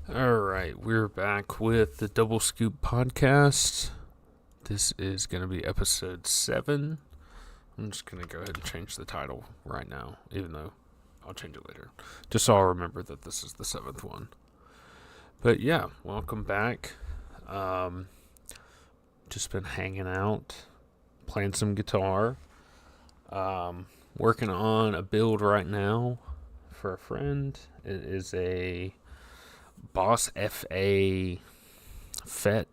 All right, we're back with the Double Scoop podcast. This is going to be episode 7. I'm just going to go ahead and change the title right now, even though I'll change it later. Just so I'll remember that this is the 7th one. But yeah, welcome back. Just been hanging out, playing some guitar. Working on a build right now for a friend. It is a Boss FA FET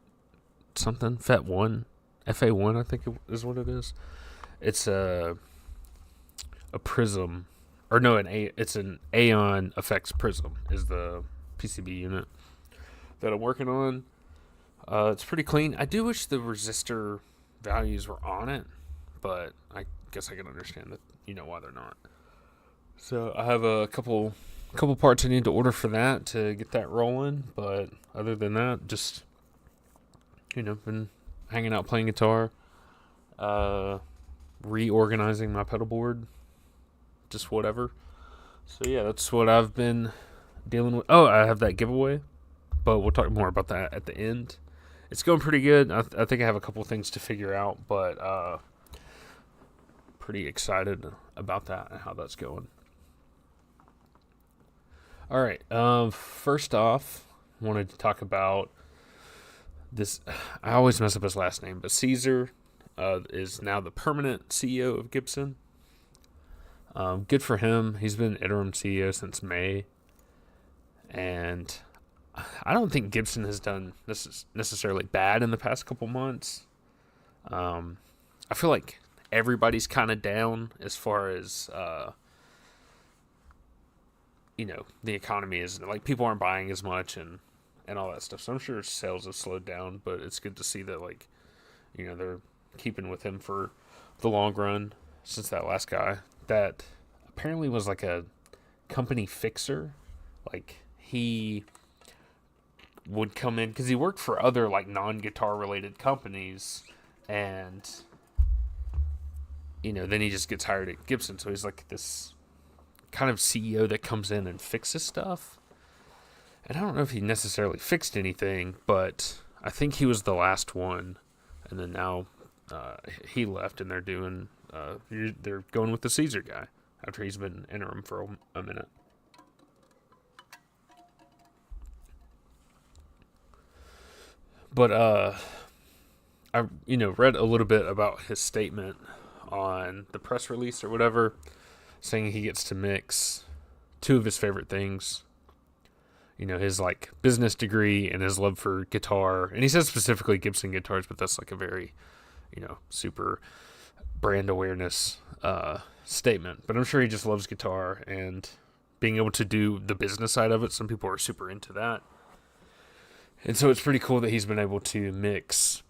something FET 1 FA1 I think is what it is. It's a prism, or no, it's an Aeon Effects Prism is the PCB unit that I'm working on. It's pretty clean. I do wish the resistor values were on it, but I guess I can understand that why they're not. So I have a couple parts I need to order for that to get that rolling. But other than that, just been hanging out playing guitar, reorganizing my pedal board, just whatever. So yeah, that's what I've been dealing with. Oh, I have that giveaway, but we'll talk more about that at the end. It's going pretty good. I think I have a couple things to figure out, but pretty excited about that and how that's going. All right. First off, wanted to talk about this. I always mess up his last name, but Caesar is now the permanent CEO of Gibson. Good for him. He's been interim CEO since May, and I don't think Gibson has done this necessarily bad in the past couple months. I feel like everybody's kind of down as far as the economy is. Like, people aren't buying as much and all that stuff. So I'm sure sales have slowed down, but it's good to see that they're keeping with him for the long run. Since that last guy that apparently was like a company fixer, like he would come in because he worked for other like non-guitar related companies, and then he just gets hired at Gibson. So he's like this kind of CEO that comes in and fixes stuff. And I don't know if he necessarily fixed anything, but I think he was the last one. And then now he left, and they're going with the Caesar guy after he's been interim for a minute. But I read a little bit about his statement on the press release or whatever, saying he gets to mix two of his favorite things. His like business degree and his love for guitar. And he says specifically Gibson guitars, but that's like a very, super brand awareness statement. But I'm sure he just loves guitar and being able to do the business side of it. Some people are super into that. And so it's pretty cool that he's been able to mix,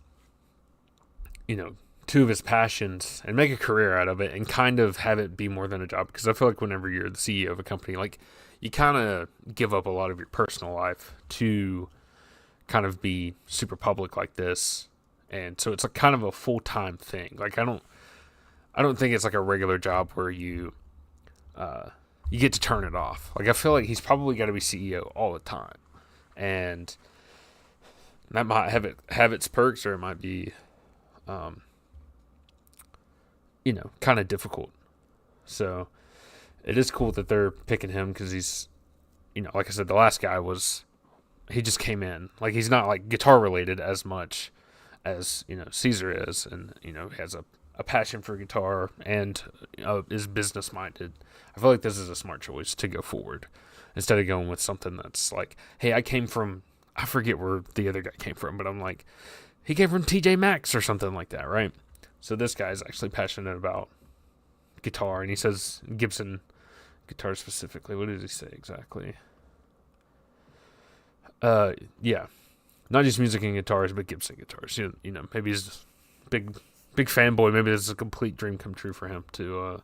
two of his passions and make a career out of it and kind of have it be more than a job. Because I feel like whenever you're the CEO of a company, like, you kind of give up a lot of your personal life to kind of be super public like this. And so it's like kind of a full-time thing. Like, I don't think it's like a regular job where you get to turn it off. Like, I feel like he's probably got to be CEO all the time. And that might have its perks, or it might be kind of difficult. So it is cool that they're picking him because he's, like I said, the last guy he just came in. Like, he's not like guitar related as much as, Caesar is, and, has a passion for guitar and is business minded. I feel like this is a smart choice to go forward instead of going with something that's like, hey, I forget where the other guy came from, but I'm like, he came from TJ Maxx or something like that, right? So this guy's actually passionate about guitar, and he says Gibson guitar specifically. What did he say exactly? Yeah, not just music and guitars, but Gibson guitars. Maybe he's just big fanboy. Maybe this is a complete dream come true for him to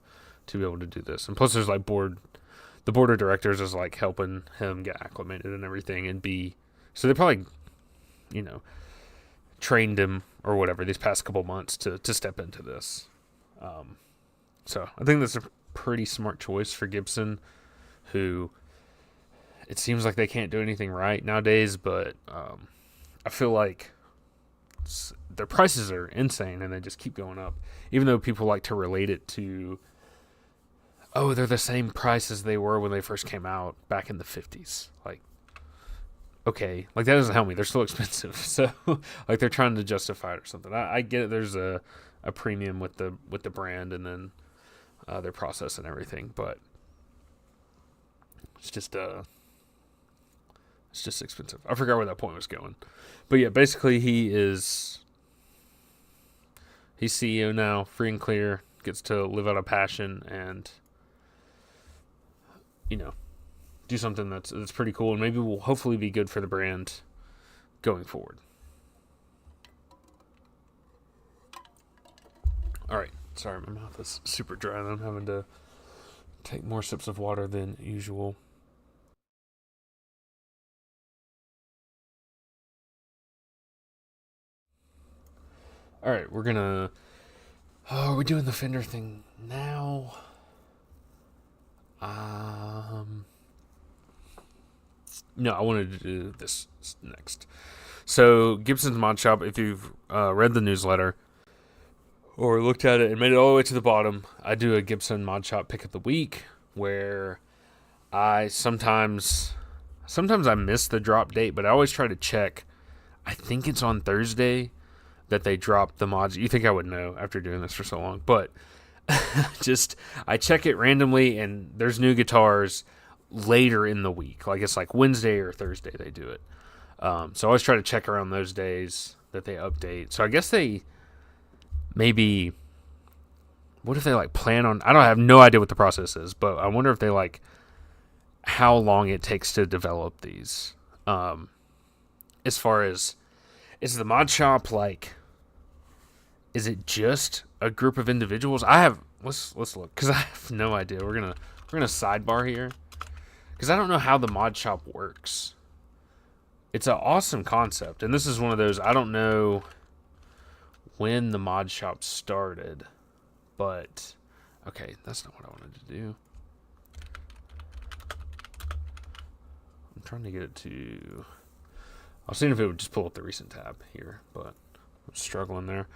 be able to do this. And plus, there's like the board of directors is like helping him get acclimated and everything, and so they probably, trained him or whatever these past couple months to step into this. So I think that's a pretty smart choice for Gibson, who it seems like they can't do anything right nowadays, but I feel like their prices are insane and they just keep going up. Even though people like to relate it to, oh, they're the same price as they were when they first came out back in the 50s. Like, okay, like that doesn't help me. They're still expensive. So like they're trying to justify it or something. I get it. There's a premium with the brand and then their process and everything, but it's just expensive. I forgot where that point was going. But yeah, basically he's CEO now, free and clear, gets to live out a passion and do something that's pretty cool and maybe will hopefully be good for the brand going forward. All right. Sorry, my mouth is super dry and I'm having to take more sips of water than usual. All right, we're gonna. Oh, are we doing the Fender thing now? No, I wanted to do this next. So, Gibson's Mod Shop, if you've read the newsletter or looked at it and made it all the way to the bottom, I do a Gibson Mod Shop pick of the week where I sometimes I miss the drop date, but I always try to check. I think it's on Thursday that they drop the mods. You think I would know after doing this for so long, but I check it randomly and there's new guitars later in the week. Like it's like Wednesday or Thursday they do it. So I always try to check around those days that they update. So I guess they maybe, what if they like plan on, I have no idea what the process is, but I wonder if they like how long it takes to develop these. As far as, is the mod shop like, is it just a group of individuals? Let's look, because I have no idea. We're gonna sidebar here because I don't know how the mod shop works. It's an awesome concept, and this is one of those, I don't know when the mod shop started, but okay, that's not what I wanted to do. I'm trying to get it to, I was seeing if it would just pull up the recent tab here, but I'm struggling there.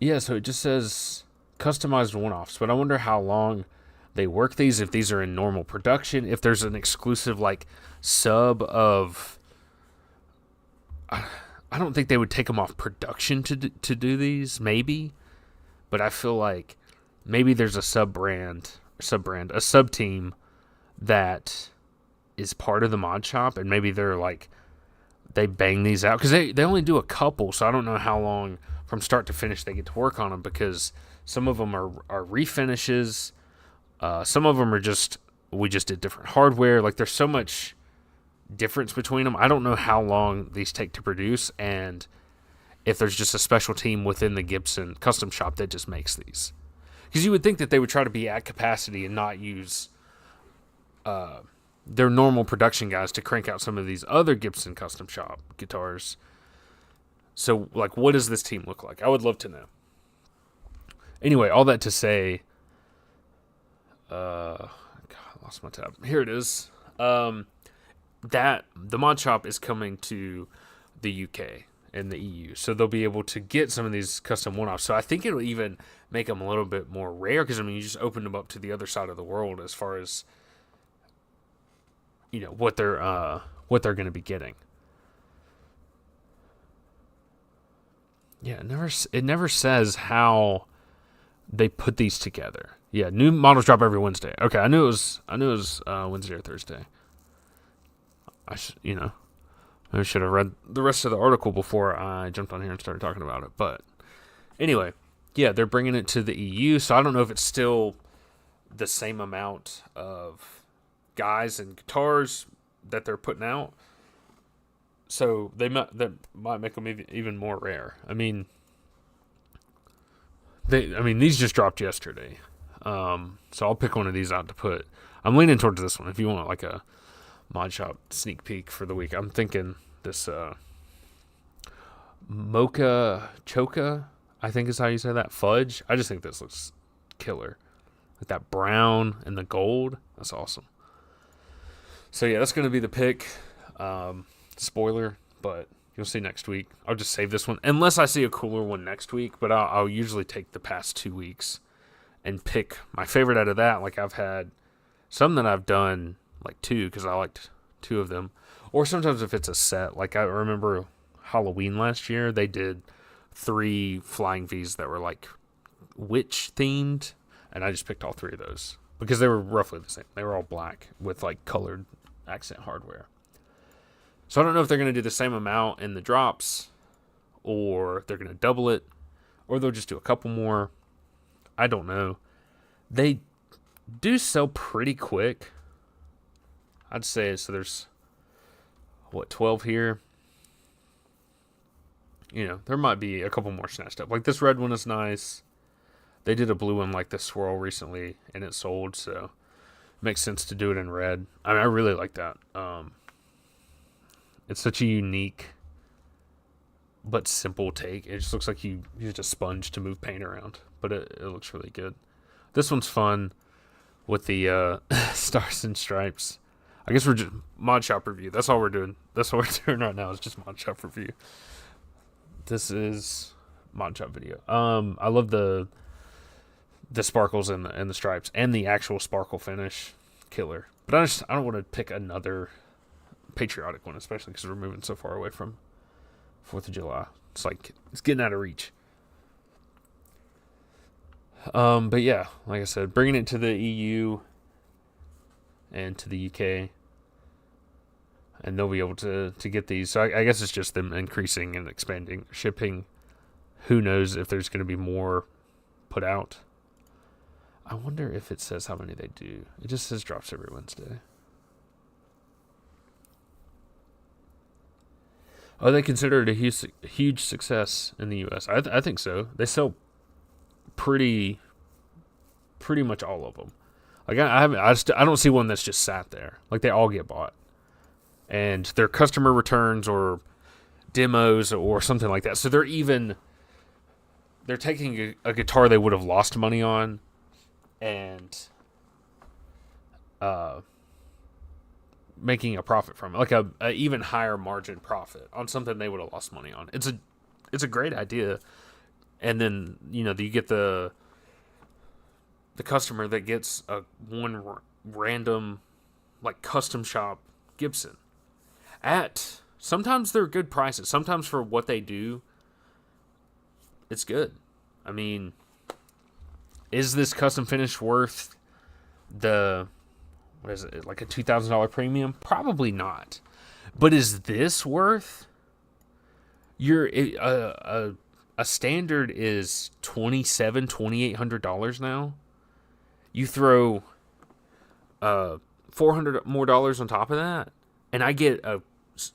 Yeah, so it just says customized one-offs, but I wonder how long they work these, if these are in normal production, if there's an exclusive like sub of, I don't think they would take them off production to do these, maybe, but I feel like maybe there's a sub team that is part of the mod shop, and maybe they're like, they bang these out because they only do a couple, so I don't know how long from start to finish they get to work on them, because some of them are refinishes, some of them are we just did different hardware. Like there's so much difference between them. I don't know how long these take to produce, and if there's just a special team within the Gibson custom shop that just makes these, because you would think that they would try to be at capacity and not use their normal production guys to crank out some of these other Gibson custom shop guitars. So, like, what does this team look like? I would love to know. Anyway, all that to say, God, I lost my tab. Here it is. That the mod shop is coming to the UK and the EU, so they'll be able to get some of these custom one-offs. So I think it'll even make them a little bit more rare, because I mean, you just opened them up to the other side of the world as far as what they're going to be getting. Yeah, it never says how they put these together. Yeah, new models drop every Wednesday. Okay, I knew it was Wednesday or Thursday. I should have read the rest of the article before I jumped on here and started talking about it. But anyway, yeah, they're bringing it to the EU, so I don't know if it's still the same amount of guys and guitars that they're putting out. So that might make them even more rare. I mean, these just dropped yesterday. So I'll pick one of these out to put. I'm leaning towards this one. If you want like a mod shop sneak peek for the week, I'm thinking this Mocha Choca, I think is how you say that, fudge. I just think this looks killer. Like that brown and the gold. That's awesome. So yeah, that's gonna be the pick. Spoiler, but you'll see next week. I'll just save this one unless I see a cooler one next week. But I'll usually take the past 2 weeks and pick my favorite out of that. Like I've had some that I've done like 2 because I liked 2 of them, or sometimes if it's a set. Like I remember Halloween last year, they did 3 Flying V's that were like witch themed, and I just picked all 3 of those because they were roughly the same. They were all black with like colored accent hardware. So I don't know if they're going to do the same amount in the drops, or they're going to double it, or they'll just do a couple more. I don't know. They do sell pretty quick. I'd say, so there's, 12 here? There might be a couple more snatched up. Like this red one is nice. They did a blue one like this swirl recently, and it sold, so it makes sense to do it in red. I mean, I really like that. It's such a unique but simple take. It just looks like you used a sponge to move paint around, but it looks really good. This one's fun with the stars and stripes. I guess we're just mod shop review. That's all we're doing. That's what we're doing right now is just mod shop review. This is mod shop video. I love the sparkles and the stripes and the actual sparkle finish. Killer. But I don't want to pick another patriotic one, especially because we're moving so far away from 4th of July. It's like it's getting out of reach. But yeah, like I said, bringing it to the EU and to the UK, and they'll be able to get these. So I guess it's just them increasing and expanding shipping. Who knows if there's going to be more put out. I wonder if it says how many they do. It just says drops every Wednesday. Oh, they consider it a huge success in the U.S. I think so. They sell pretty much all of them. Like I don't see one that's just sat there. Like they all get bought, and they're customer returns or demos or something like that. So they're taking a guitar they would have lost money on, and making a profit from it, like a even higher margin profit on something they would have lost money on. It's a great idea, and then you get the customer that gets one random like custom shop Gibson at sometimes they're good prices. Sometimes for what they do, it's good. I mean, is this custom finish worth the what is it, like a $2,000 premium? Probably not. But is this worth a standard is $2,800 now? You throw $400 more on top of that, and I get a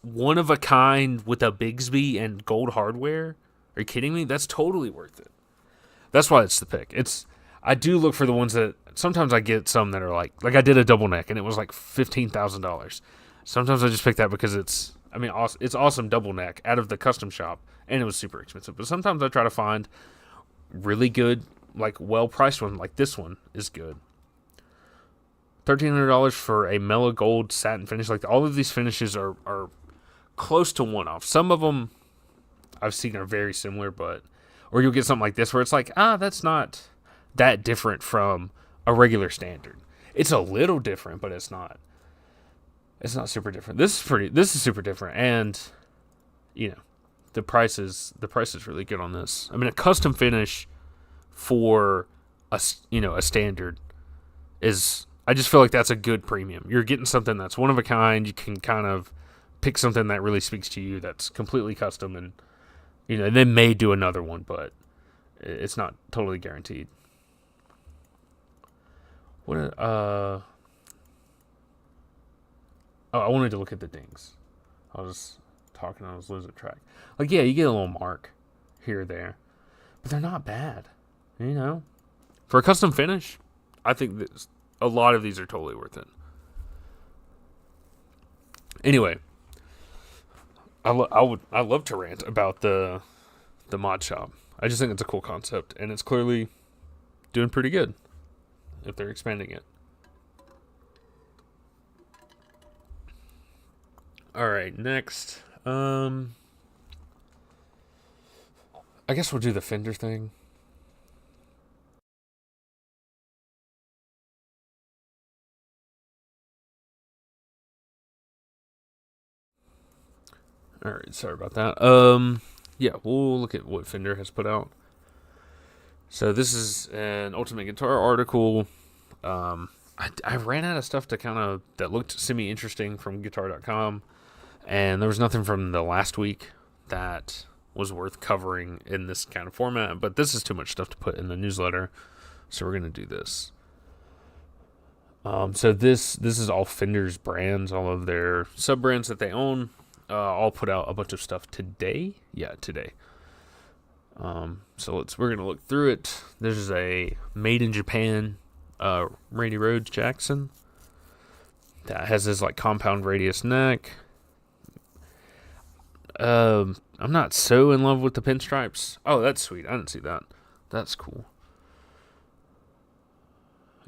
one of a kind with a Bigsby and gold hardware. Are you kidding me? That's totally worth it. That's why it's the pick. I do look for the ones that sometimes I get some that are like I did a double neck and it was like $15,000. Sometimes I just pick that because it's awesome double neck out of the custom shop and it was super expensive. But sometimes I try to find really good, like well priced one. Like this one is good. $1,300 for a mellow gold satin finish. Like all of these finishes are close to one off. Some of them I've seen are very similar, or you'll get something like this where it's like, that's not that different from a regular standard. It's a little different, but it's not super different. This is super different, and the price is really good on this. I mean, a custom finish for a standard is, I just feel like that's a good premium. You're getting something that's one of a kind. You can kind of pick something that really speaks to you that's completely custom, and they may do another one, but it's not totally guaranteed. I wanted to look at the dings. I was talking, I was losing track. Like, yeah, you get a little mark here or there, but they're not bad. For a custom finish, I think a lot of these are totally worth it. Anyway, I love to rant about the mod shop. I just think it's a cool concept, and it's clearly doing pretty good if they're expanding it. All right, next. I guess we'll do the Fender thing. All right, sorry about that. Yeah, we'll look at what Fender has put out. So this is an Ultimate Guitar article. I ran out of stuff to that looked semi interesting from Guitar.com, and there was nothing from the last week that was worth covering in this kind of format. But this is too much stuff to put in the newsletter, so we're gonna do this. So this is all Fender's brands, all of their sub brands that they own. All put out a bunch of stuff today. Yeah, today. So we're gonna look through it. There's a made in Japan Randy Rhoads Jackson that has this like compound radius neck. I'm not so in love with the pinstripes. Oh, that's sweet. I didn't see that. That's cool.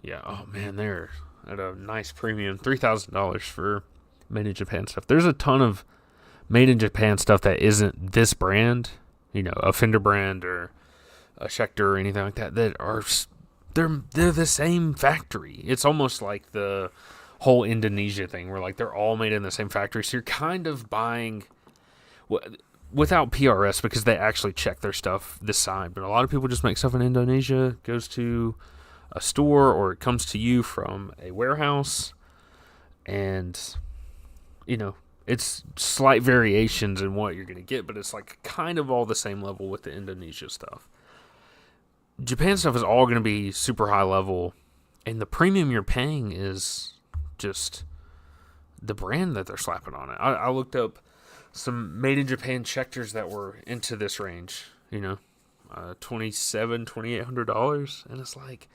Yeah. Oh man, they're at a nice premium, $3,000 for made in Japan stuff. There's a ton of made in Japan stuff that isn't this brand, a Fender brand or a Schecter or anything like that, that are they're the same factory. It's almost like the whole Indonesia thing where like they're all made in the same factory. So you're kind of buying without PRS because they actually check their stuff this side. But a lot of people just make stuff in Indonesia, goes to a store or it comes to you from a warehouse, and it's slight variations in what you're going to get, but it's like kind of all the same level with the Indonesia stuff. Japan stuff is all going to be super high level, and the premium you're paying is just the brand that they're slapping on it. I looked up some made in Japan Schecters that were into this range, $2,800, and it's like,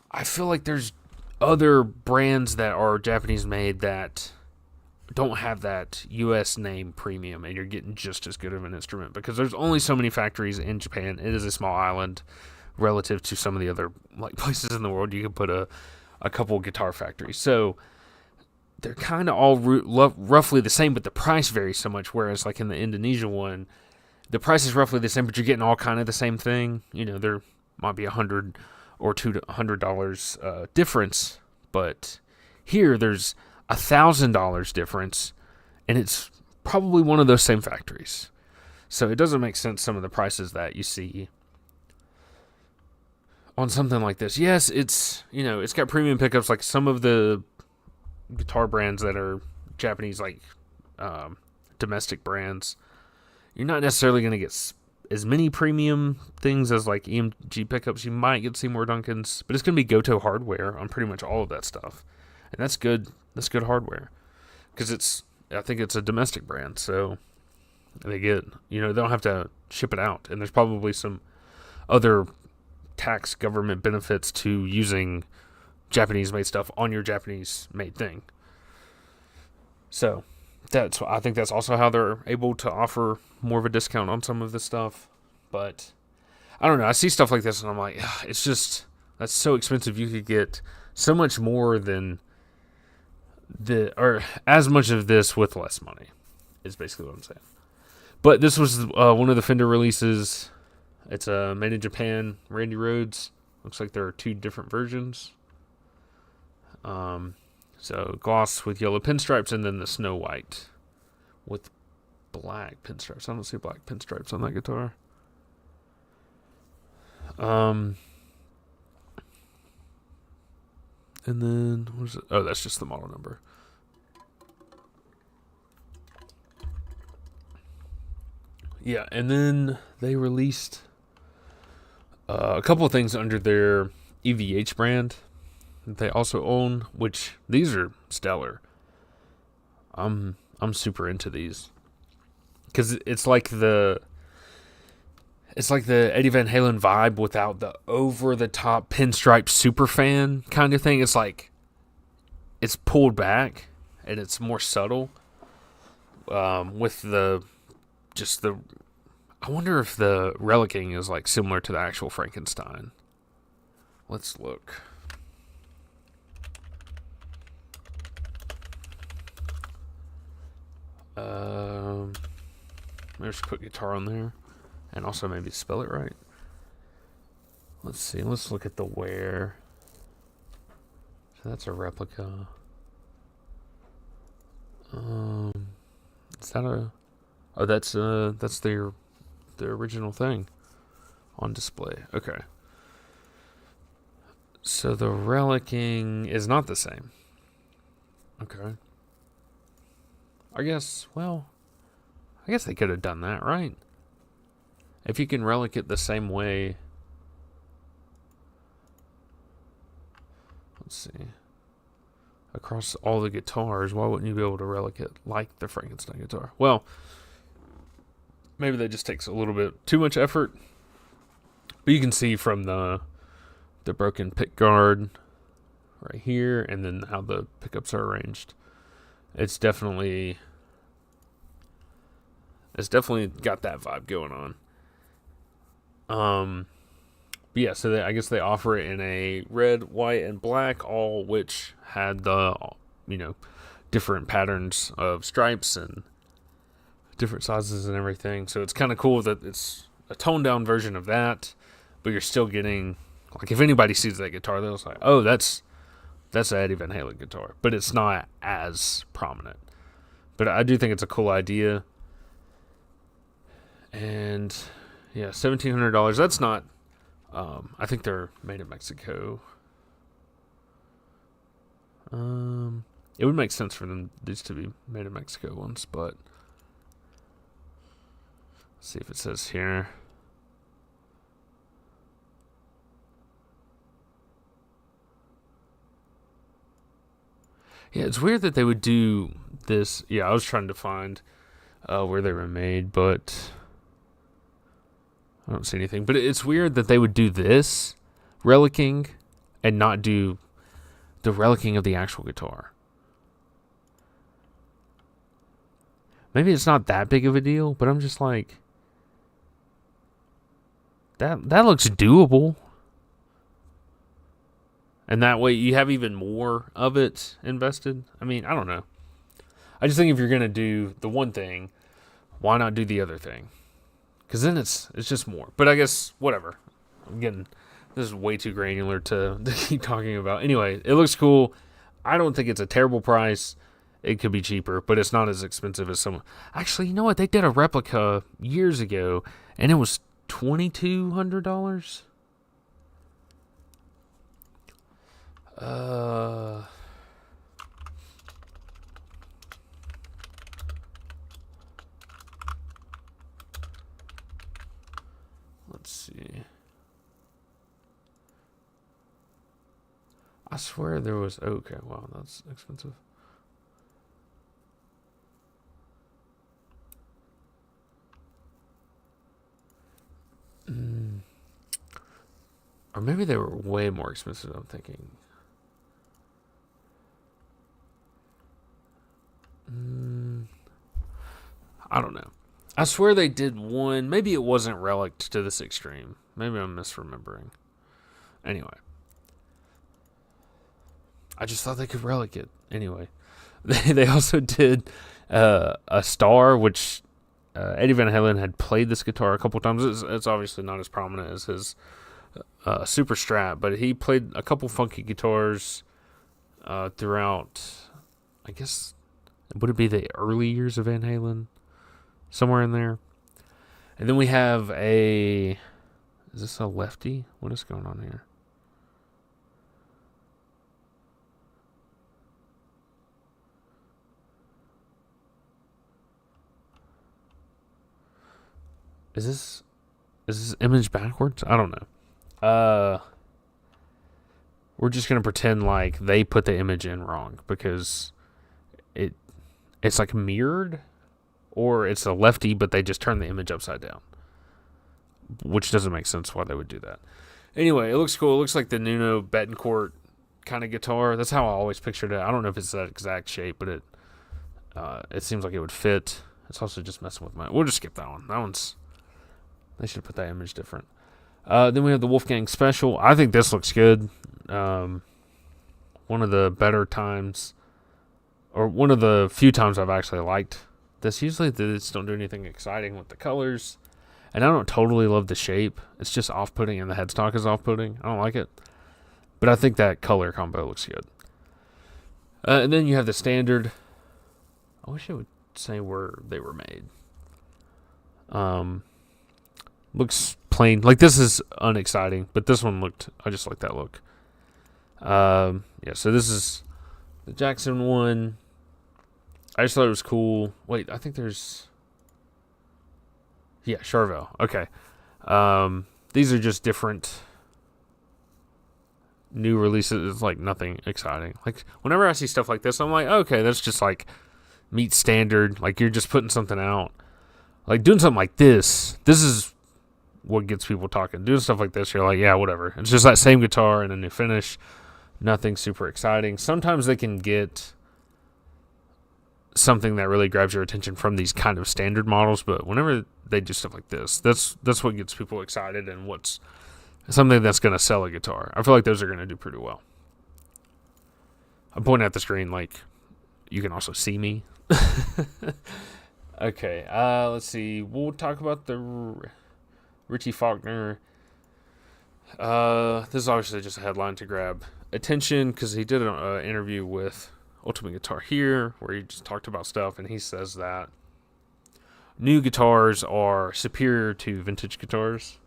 I feel like there's other brands that are Japanese made that don't have that U.S. name premium, and you're getting just as good of an instrument because there's only so many factories in Japan. It is a small island relative to some of the other like places in the world. You could put a couple guitar factories, so they're kind of all roughly the same, but the price varies so much. Whereas like in the Indonesia one, the price is roughly the same, but you're getting all kind of the same thing. There might be $100 or $200 difference, but here there's $1,000 difference, and it's probably one of those same factories. So it doesn't make sense, some of the prices that you see on something like this. Yes, it's got premium pickups like some of the guitar brands that are Japanese, like domestic brands. You're not necessarily going to get as many premium things as like EMG pickups. You might get Seymour Duncan's, but it's going to be Goto hardware on pretty much all of that stuff, and that's good. That's good hardware because I think it's a domestic brand, so they get they don't have to ship it out, and there's probably some other tax government benefits to using Japanese made stuff on your Japanese made thing. So I think that's also how they're able to offer more of a discount on some of this stuff. But I don't know. I see stuff like this and I'm like, it's just, that's so expensive. You could get so much more than or as much of this with less money is basically what I'm saying. But this was one of the Fender releases. It's made in Japan, Randy Rhoads. Looks like there are two different versions. So gloss with yellow pinstripes, and then the snow white with black pinstripes. I don't see black pinstripes on that guitar. And then what is it? Oh, that's just the model number. Yeah, and then they released a couple of things under their EVH brand that they also own, which these are stellar. I'm super into these because it's like the Eddie Van Halen vibe without the over the top pinstripe super fan kind of thing. It's like it's pulled back and it's more subtle. With I wonder if the relicking is like similar to the actual Frankenstein. Let's look. Maybe just put guitar on there, and also maybe spell it right. Let's see. Let's look at the wear. So that's a replica. Is that a? Oh, that's the original thing on display. Okay. So the relicking is not the same. Okay. I guess they could have done that, right? If you can relic it the same way. Let's see. Across all the guitars, why wouldn't you be able to relic it like the Frankenstein guitar? Well, maybe that just takes a little bit too much effort. But you can see from the broken pick guard right here, and then how the pickups are arranged. It's definitely got that vibe going on. But yeah, so I guess they offer it in a red, white, and black, all which had the different patterns of stripes and different sizes and everything. So it's kind of cool that it's a toned down version of that, but you're still getting, like, if anybody sees that guitar, they'll say, oh, that's an Eddie Van Halen guitar, but it's not as prominent. But I do think it's a cool idea. And yeah, $1,700. That's not. I think they're made in Mexico. It would make sense for these to be made in Mexico ones, but let's see if it says here. Yeah, it's weird that they would do this. Yeah, I was trying to find where they were made, but I don't see anything. But it's weird that they would do this relicking and not do the relicking of the actual guitar. Maybe it's not that big of a deal, but I'm just like, that looks doable. And that way you have even more of it invested. I mean, I don't know. I just think if you're going to do the one thing, why not do the other thing? Because then it's just more. But I guess, whatever. This is way too granular to keep talking about. Anyway, it looks cool. I don't think it's a terrible price. It could be cheaper, but it's not as expensive as some. Actually, you know what? They did a replica years ago, and it was $2,200. Let's see. I swear there was. Okay, wow, that's expensive. Or maybe they were way more expensive than I'm thinking. I don't know. I swear they did one. Maybe it wasn't relicked to this extreme. Maybe I'm misremembering. Anyway. I just thought they could relic it. Anyway. They also did a Star, which Eddie Van Halen had played this guitar a couple times. It's obviously not as prominent as his Super Strat, but he played a couple funky guitars throughout, I guess, would it be the early years of Van Halen? Somewhere in there. And then we have is this a lefty? What is going on here? Is this image backwards? I don't know. We're just gonna pretend like they put the image in wrong because it's like mirrored, or it's a lefty, but they just turn the image upside down, which doesn't make sense why they would do that. Anyway, it looks cool. It looks like the Nuno Betancourt kind of guitar. That's how I always pictured it. I don't know if it's that exact shape, but it seems like it would fit. It's also just messing with we'll just skip that one. They should have put that image different. Then we have the Wolfgang Special. I think this looks good. One of the better times, or one of the few times I've actually liked this. Usually they just don't do anything exciting with the colors. And I don't totally love the shape. It's just off-putting, and the headstock is off-putting. I don't like it. But I think that color combo looks good. And then you have the standard. I wish it would say where they were made. Looks plain. Like, this is unexciting, but this one looked, I just like that look. Yeah, so this is the Jackson one. I just thought it was cool. Wait, I think there's... Yeah, Charvel. Okay. These are just different new releases. It's like nothing exciting. Like, whenever I see stuff like this, I'm like, okay, that's just like meet standard. Like, you're just putting something out. Like, doing something like this is what gets people talking. Doing stuff like this, you're like, yeah, whatever. It's just that same guitar and a new finish. Nothing super exciting. Sometimes they can get something that really grabs your attention from these kind of standard models, but whenever they do stuff like this, that's what gets people excited and what's something that's going to sell a guitar. I feel like those are going to do pretty well. I'm pointing at the screen like you can also see me. Okay, let's see. We'll talk about the Richie Faulkner. This is obviously just a headline to grab attention because he did an interview with Ultimate Guitar here where he just talked about stuff, and he says that new guitars are superior to vintage guitars,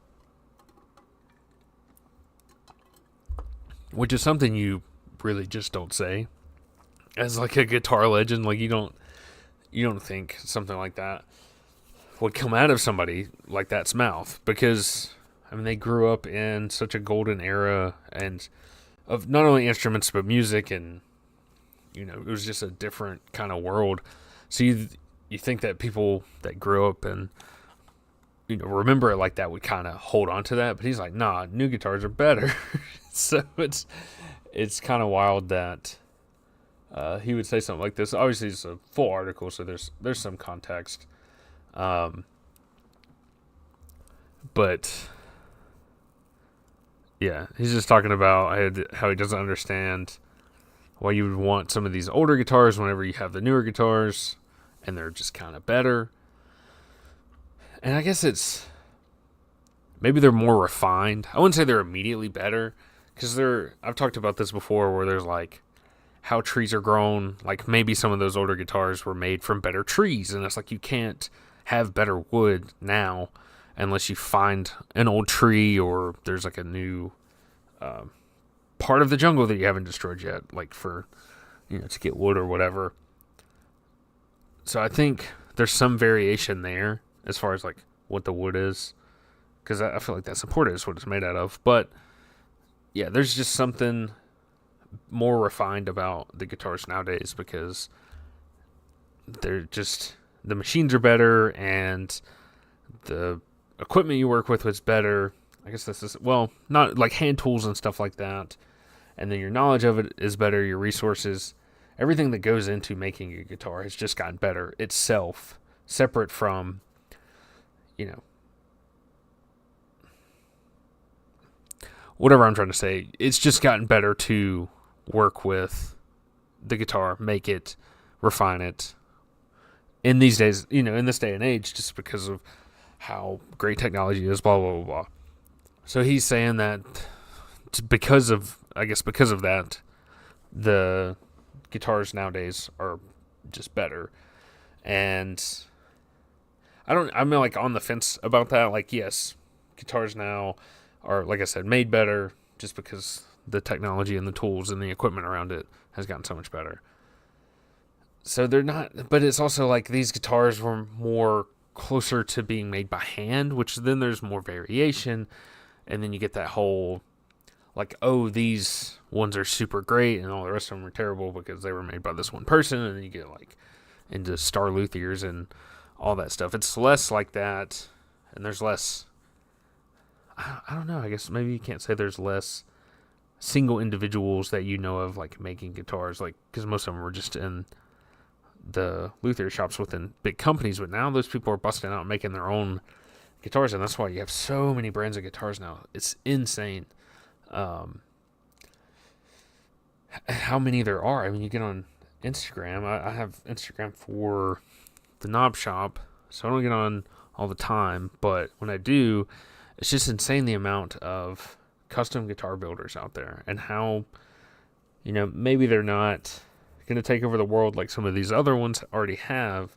which is something you really just don't say as like a guitar legend. Like, you don't think something like that would come out of somebody like that's mouth, because I mean, they grew up in such a golden era and of not only instruments but music, and it was just a different kind of world. So you think that people that grew up and remember it like that would kind of hold on to that, but he's like, nah, new guitars are better. So it's kind of wild that he would say something like this. Obviously, it's a full article, so there's some context. But yeah, he's just talking about how he doesn't understand why you would want some of these older guitars whenever you have the newer guitars, and they're just kind of better. And I guess maybe they're more refined. I wouldn't say they're immediately better, because I've talked about this before, where there's like how trees are grown. Like, maybe some of those older guitars were made from better trees, and it's like you can't have better wood now unless you find an old tree, or there's like a new part of the jungle that you haven't destroyed yet, like for to get wood or whatever. So I think there's some variation there as far as like what the wood is, because I feel like that's important, is what it's made out of. But yeah, there's just something more refined about the guitars nowadays, because they're just, the machines are better and the equipment you work with was better. I guess this is, well, not like hand tools and stuff like that. And then your knowledge of it is better, your resources, everything that goes into making a guitar has just gotten better itself, separate from, whatever I'm trying to say. It's just gotten better to work with the guitar, make it, refine it. In these days, in this day and age, just because of how great technology is, blah, blah, blah, blah. So he's saying that because of that, the guitars nowadays are just better. And I'm like on the fence about that. Like, yes, guitars now are, like I said, made better just because the technology and the tools and the equipment around it has gotten so much better. So they're not, but it's also like these guitars were more closer to being made by hand, which then there's more variation. And then you get that whole, like, oh, these ones are super great and all the rest of them are terrible because they were made by this one person. And then you get like into star luthiers and all that stuff. It's less like that, and there's less, I don't know, I guess maybe you can't say there's less single individuals that of like making guitars, like, because most of them were just in the luthier shops within big companies, but now those people are busting out and making their own guitars, and that's why you have so many brands of guitars now. It's insane how many there are. I mean, you get on Instagram. I have Instagram for the knob shop, so I don't get on all the time. But when I do, it's just insane the amount of custom guitar builders out there, and how, maybe they're not going to take over the world like some of these other ones already have,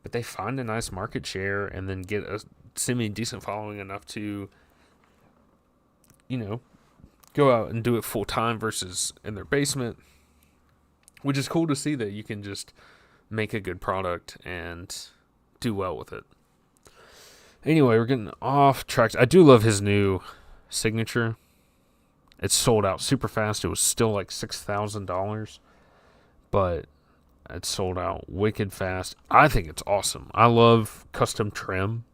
but they find a nice market share and then get a semi-decent following enough to, go out and do it full-time versus in their basement, which is cool to see that you can just make a good product and do well with it. Anyway, we're getting off track. I do love his new signature. It's sold out super fast. It was still like $6,000, but it's sold out wicked fast. I think it's awesome. I love custom trim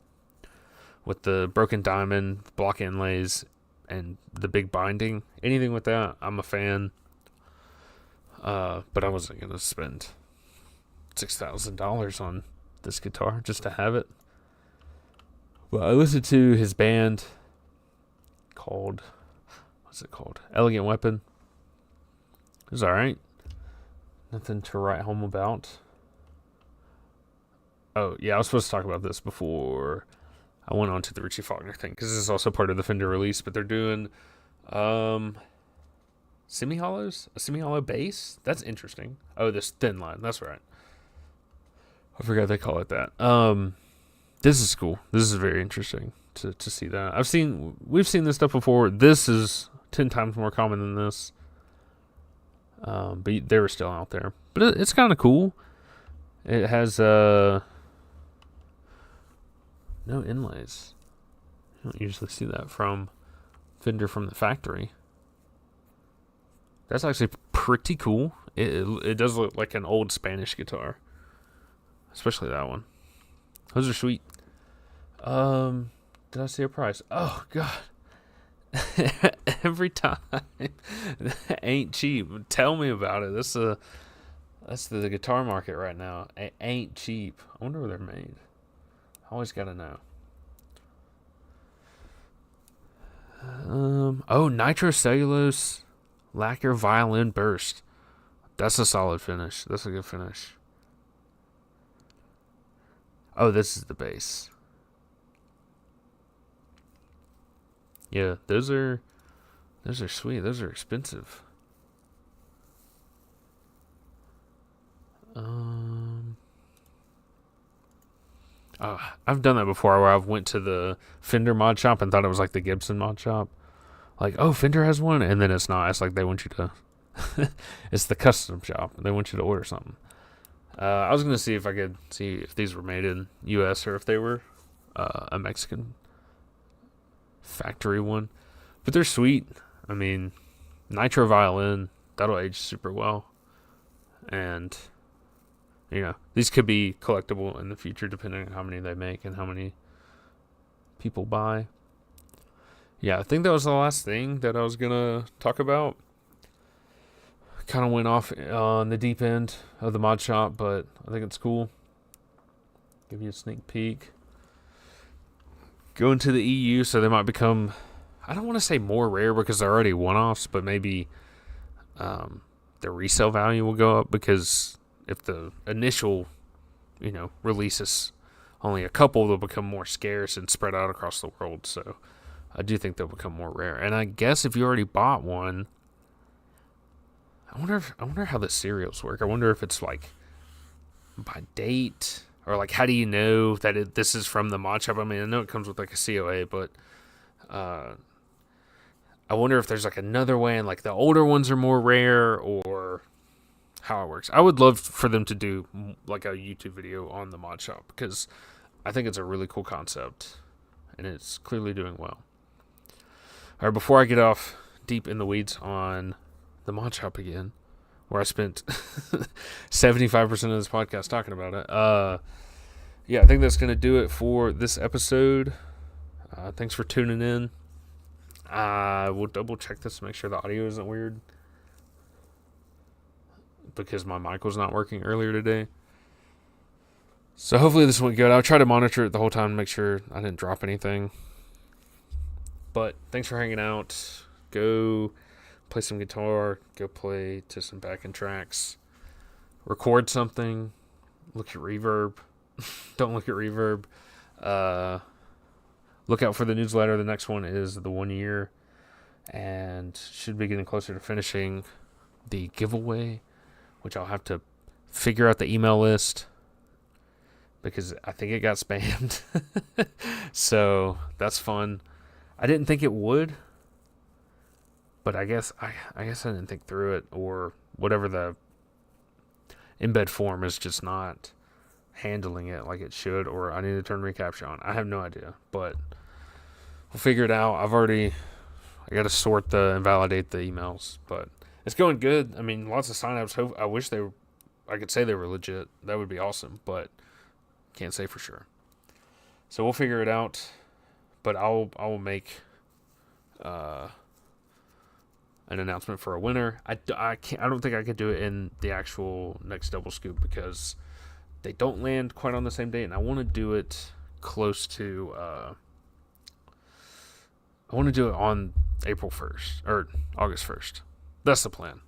with the broken diamond, block inlays, and the big binding. Anything with that, I'm a fan. But I wasn't going to spend $6,000 on this guitar just to have it. Well, I listened to his band called, what's it called? Elegant Weapon. It was alright. Nothing to write home about. Oh, yeah, I was supposed to talk about this before I went on to the Richie Faulkner thing, because this is also part of the Fender release, but they're doing semi-hollows? A semi-hollow bass? That's interesting. Oh, this thin line. That's right. I forgot they call it that. This is cool. This is very interesting to see that. We've seen this stuff before. This is 10 times more common than this. But they were still out there. But it's kind of cool. It has no inlays. You don't usually see that from Fender from the factory. That's actually pretty cool. It does look like an old Spanish guitar. Especially that one. Those are sweet. Did I see a price? Oh, God. Every time. Ain't cheap. Tell me about it. That's the guitar market right now. It ain't cheap. I wonder where they're made. I always got to know. Nitrocellulose lacquer violin burst. That's a solid finish. That's a good finish. Oh, this is the bass. Yeah, those are sweet. Those are expensive. I've done that before, where I've went to the Fender mod shop and thought it was like the Gibson mod shop. Like, oh, Fender has one, and then it's not. It's like they want you to. It's the custom shop. They want you to order something. I was gonna see if I could see if these were made in U.S. or if they were a Mexican factory one, but they're sweet. I mean, nitro violin, that'll age super well, and these could be collectible in the future depending on how many they make and how many people buy. Yeah, I think that was the last thing that I was gonna talk about. Kind of went off on the deep end of the mod shop, but I think it's cool. Give you a sneak peek. Going to the EU, so they might become, I don't want to say more rare because they're already one-offs, but maybe their resale value will go up, because if the initial, release is only a couple, they'll become more scarce and spread out across the world. So I do think they'll become more rare. And I guess if you already bought one, I wonder how the serials work. I wonder if it's like by date, or like how do you know that this is from the mod shop? I mean, I know it comes with like a COA, but I wonder if there's like another way, and like the older ones are more rare, or how it works. I would love for them to do like a YouTube video on the mod shop, because I think it's a really cool concept and it's clearly doing well. All right, before I get off deep in the weeds on the mod shop again, where I spent 75% of this podcast talking about it. I think that's going to do it for this episode. Thanks for tuning in. We'll double check this to make sure the audio isn't weird, because my mic was not working earlier today. So hopefully this went good. I'll try to monitor it the whole time to make sure I didn't drop anything. But thanks for hanging out. Go play some guitar. Go play to some backing tracks. Record something. Look at reverb. Don't look at reverb. Look out for the newsletter. The next one is the 1 year, and should be getting closer to finishing the giveaway, which I'll have to figure out the email list because I think it got spammed. So that's fun. I didn't think it would, but I guess I didn't think through it, or whatever, the embed form is just not handling it like it should, or I need to turn reCAPTCHA on. I have no idea, but we'll figure it out. I got to sort and validate the emails, but it's going good. I mean, lots of signups. I wish I could say they were legit. That would be awesome, but can't say for sure. So we'll figure it out, but I will make an announcement for a winner. I don't think I could do it in the actual next double scoop because they don't land quite on the same date, and I want to do it close to. I want to do it on April 1st or August 1st. That's the plan.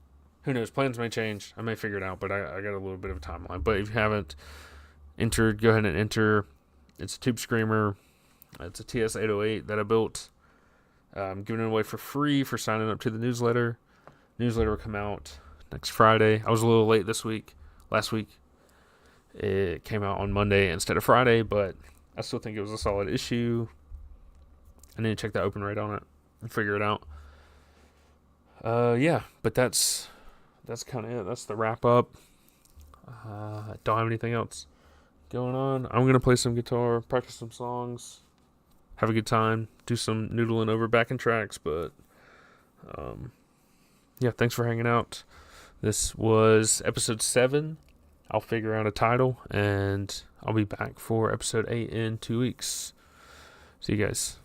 Who knows? Plans may change. I may figure it out, but I got a little bit of a timeline. But if you haven't entered, go ahead and enter. It's a Tube Screamer. It's a TS-808 that I built. I'm giving it away for free for signing up to the newsletter. Newsletter will come out next Friday. I was a little late last week. It came out on Monday instead of Friday, but I still think it was a solid issue. I need to check the open rate on it and figure it out. Yeah, but that's kind of it. That's the wrap up. Don't have anything else going on. I'm going to play some guitar, practice some songs, have a good time, do some noodling over backing tracks, but yeah, thanks for hanging out. This was episode 7. I'll figure out a title, and I'll be back for episode 8 in 2 weeks. See you guys.